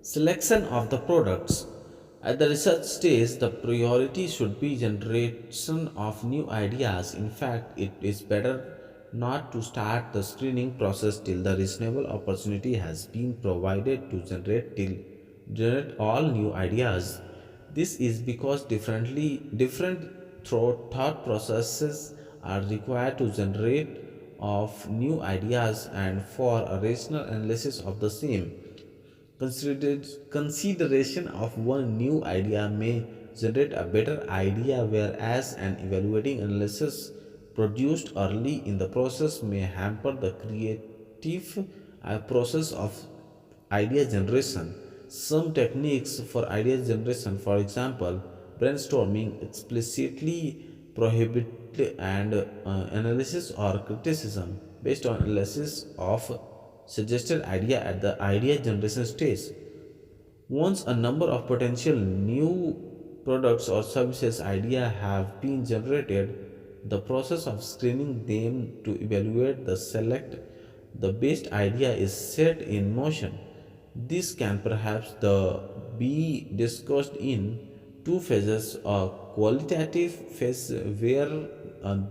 Selection of the products. At the research stage, the priority should be generation of new ideas. In fact, it is better not to start the screening process till the reasonable opportunity has been provided to generate all new ideas. This is because different thought processes are required to generate of new ideas and for a rational analysis of the same. Consideration of one new idea may generate a better idea, whereas an evaluating analysis produced early in the process may hamper the creative process of idea generation. Some techniques for idea generation, for example, brainstorming, explicitly prohibit and analysis or criticism based on analysis of suggested idea at the idea generation stage. Once a number of potential new products or services idea have been generated, the process of screening them to evaluate the select the best idea is set in motion. This can perhaps be discussed in two phases: a qualitative phase where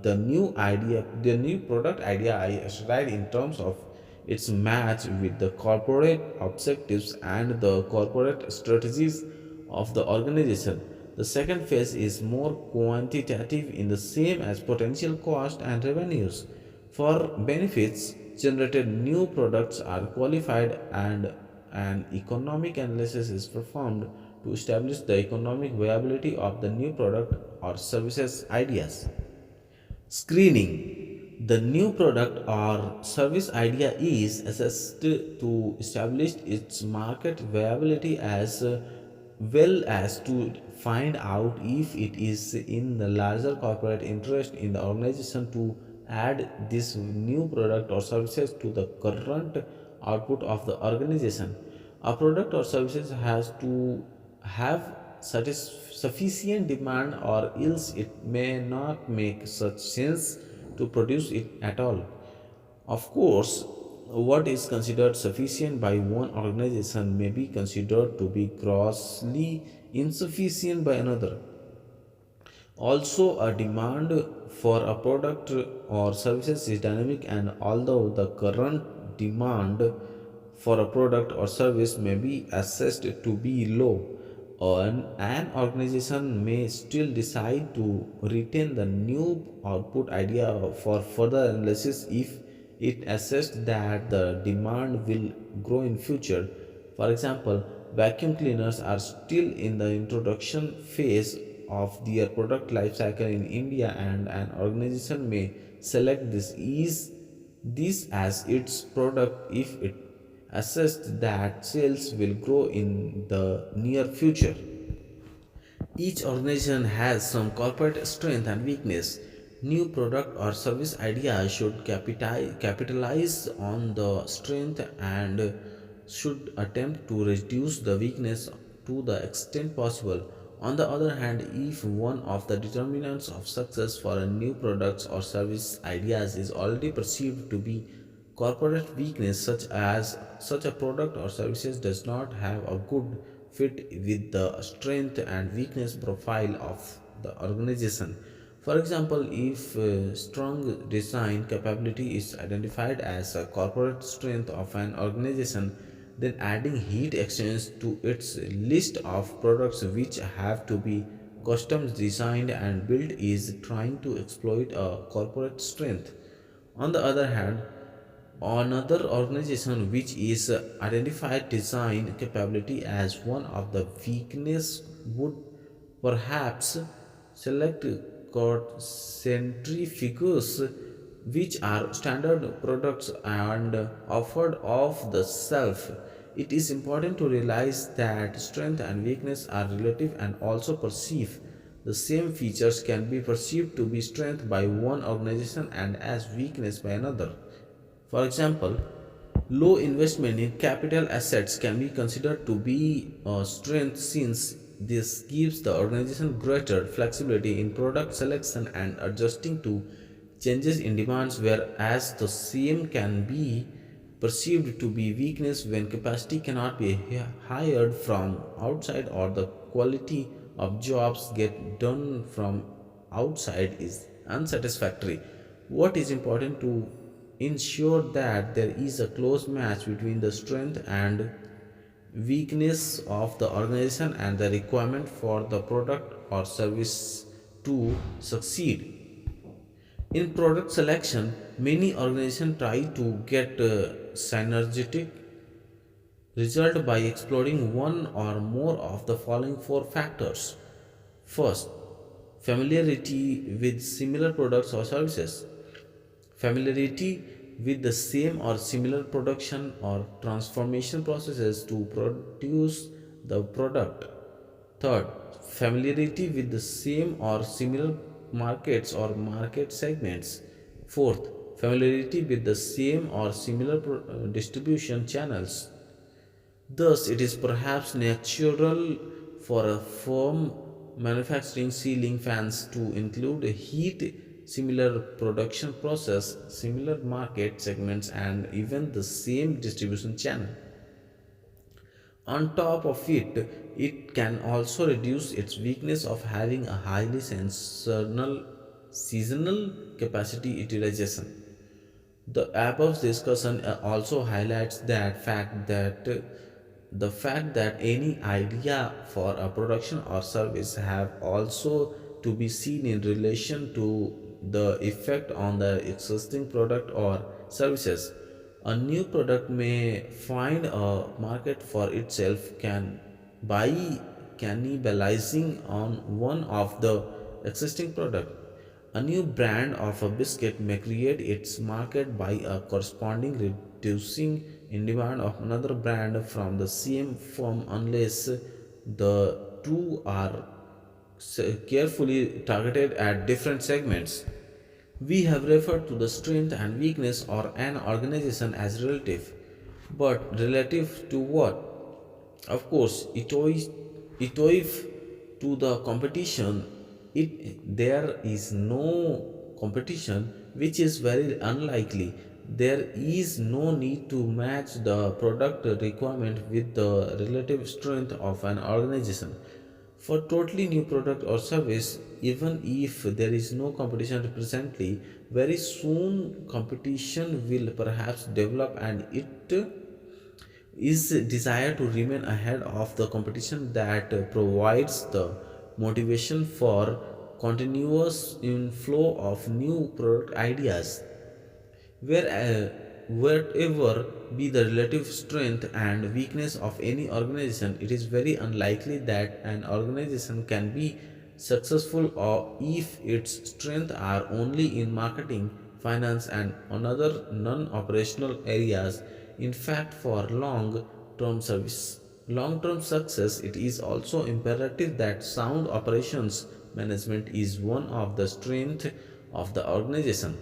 the new product idea is right in terms of its match with the corporate objectives and the corporate strategies of the organization. The second phase is more quantitative in the same as potential cost and revenues. For benefits generated, new products are qualified and an economic analysis is performed to establish the economic viability of the new product or services ideas. Screening. The new product or service idea is assessed to establish its market viability as well as to find out if it is in the larger corporate interest in the organization to add this new product or services to the current output of the organization. A product or services has to have sufficient demand, or else it may not make such sense to produce it at all. Of course, what is considered sufficient by one organization may be considered to be grossly insufficient by another. Also, a demand for a product or services is dynamic, and although the current demand for a product or service may be assessed to be low, an organization may still decide to retain the new output idea for further analysis if it assessed that the demand will grow in future. For example, vacuum cleaners are still in the introduction phase of their product life cycle in India, and an organization may select this as its product if it assessed that sales will grow in the near future. Each organization has some corporate strength and weakness. New product or service idea should capitalize on the strength and should attempt to reduce the weakness to the extent possible. On the other hand, if one of the determinants of success for a new product or service ideas is already perceived to be corporate weakness, such a product or services does not have a good fit with the strength and weakness profile of the organization. For example, if strong design capability is identified as a corporate strength of an organization, then adding heat exchange to its list of products which have to be custom designed and built is trying to exploit a corporate strength. On the other hand, another organization which is identified design capability as one of the weakness would perhaps select centrifugos, which are standard products and offered off the shelf. It is important to realize that strength and weakness are relative and also perceive. The same features can be perceived to be strength by one organization and as weakness by another. For example, low investment in capital assets can be considered to be a strength, since this gives the organization greater flexibility in product selection and adjusting to changes in demands, whereas the same can be perceived to be weakness when capacity cannot be hired from outside or the quality of jobs get done from outside is unsatisfactory. What is important to ensure that there is a close match between the strength and weakness of the organization and the requirement for the product or service to succeed. In product selection, many organizations try to get synergetic result by exploring one or more of the following four factors. First, familiarity with similar products or services. Familiarity with the same or similar production or transformation processes to produce the product. Third, familiarity with the same or similar markets or market segments. Fourth, familiarity with the same or similar distribution channels. Thus, it is perhaps natural for a firm manufacturing ceiling fans to include a heat similar production process, similar market segments, and even the same distribution channel. On top of it, it can also reduce its weakness of having a highly seasonal capacity utilization. The above discussion also highlights the fact that any idea for a production or service have also to be seen in relation to the effect on the existing product or services. A new product may find a market for itself can by cannibalizing on one of the existing product. A new brand of a biscuit may create its market by a corresponding reducing in demand of another brand from the same firm unless the two are carefully targeted at different segments. We have referred to the strength and weakness of an organization as relative. But relative to what? Of course, if to the competition, there is no competition, which is very unlikely. There is no need to match the product requirement with the relative strength of an organization. For totally new product or service, even if there is no competition presently, very soon competition will perhaps develop and it is desire to remain ahead of the competition that provides the motivation for continuous inflow of new product ideas. Whatever be the relative strength and weakness of any organization, it is very unlikely that an organization can be successful or if its strengths are only in marketing, finance, and another non-operational areas. In fact, for long-term success, it is also imperative that sound operations management is one of the strengths of the organization.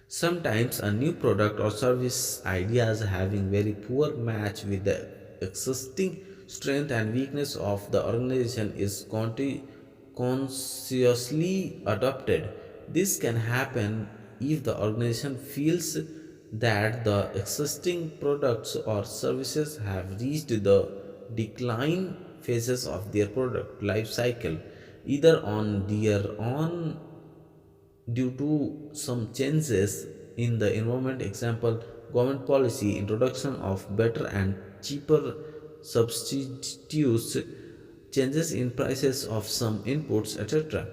Sometimes a new product or service ideas having very poor match with the existing strength and weakness of the organization is consciously adopted. This can happen if the organization feels that the existing products or services have reached the decline phases of their product life cycle, either on their own due to some changes in the environment, example government policy, introduction of better and cheaper substitutes, changes in prices of some inputs, etc.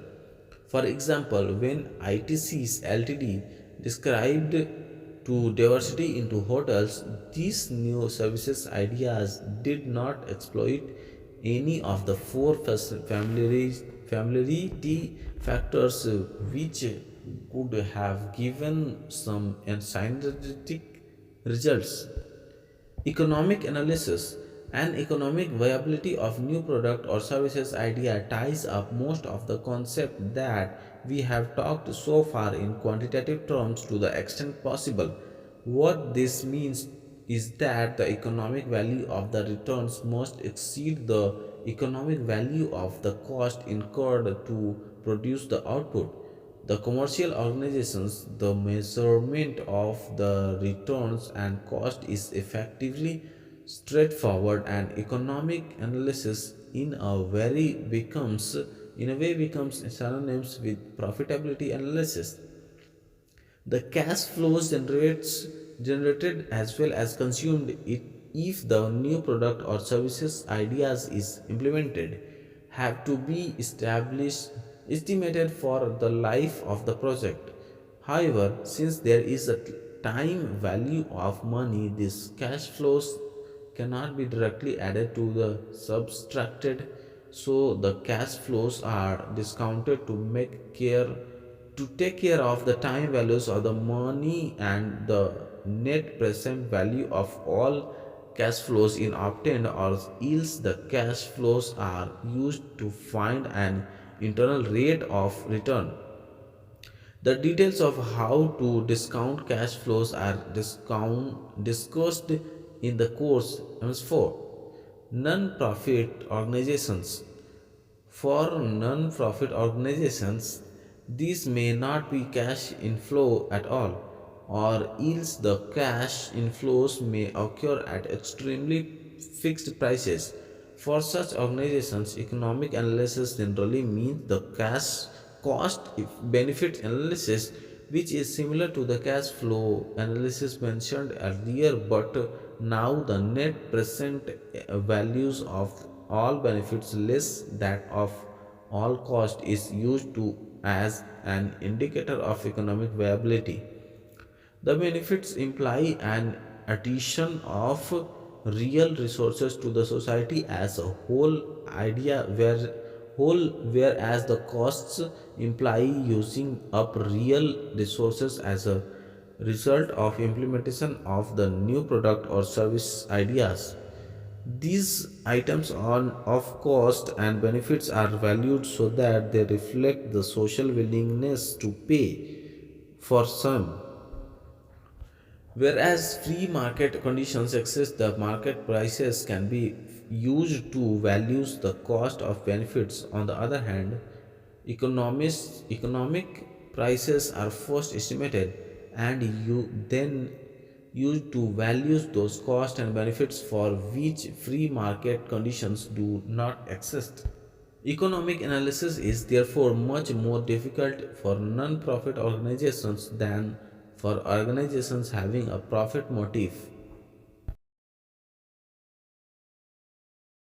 For example, when ITC's Ltd described to diversity into hotels, these new services ideas did not exploit any of the four familiarity factors which could have given some synergetic results. Economic analysis and economic viability of new product or services idea ties up most of the concept that we have talked so far in quantitative terms to the extent possible. What this means is that the economic value of the returns must exceed the economic value of the cost incurred to produce the output. the commercial organizations, the measurement of the returns and cost is effectively straightforward, and economic analysis in a way becomes synonyms with profitability analysis. The cash flows generated as well as consumed it if the new product or services ideas is implemented have to be established estimated for the life of the project. However, since there is a time value of money, these cash flows cannot be directly added to the subtracted, so the cash flows are discounted to take care of the time values of the money, and the net present value of all cash flows in obtained or yields. The cash flows are used to find an internal rate of return. The details of how to discount cash flows are discussed in the course. Four, non-profit organizations. For non-profit organizations, these may not be cash inflow at all, or else the cash inflows may occur at extremely fixed prices. For such organizations, economic analysis generally means the cash cost benefit analysis, which is similar to the cash flow analysis mentioned earlier, but now the net present values of all benefits less that of all cost is used to as an indicator of economic viability. The benefits imply an addition of real resources to the society as a whole, whereas the costs imply using up real resources as a result of implementation of the new product or service ideas. These items on of cost and benefits are valued so that they reflect the social willingness to pay for some. Whereas free market conditions exist, the market prices can be used to values the cost of benefits. On the other hand, economic prices are first estimated and you then used to values those costs and benefits for which free market conditions do not exist. Economic analysis is therefore much more difficult for non profit organizations than for organizations having a profit motive.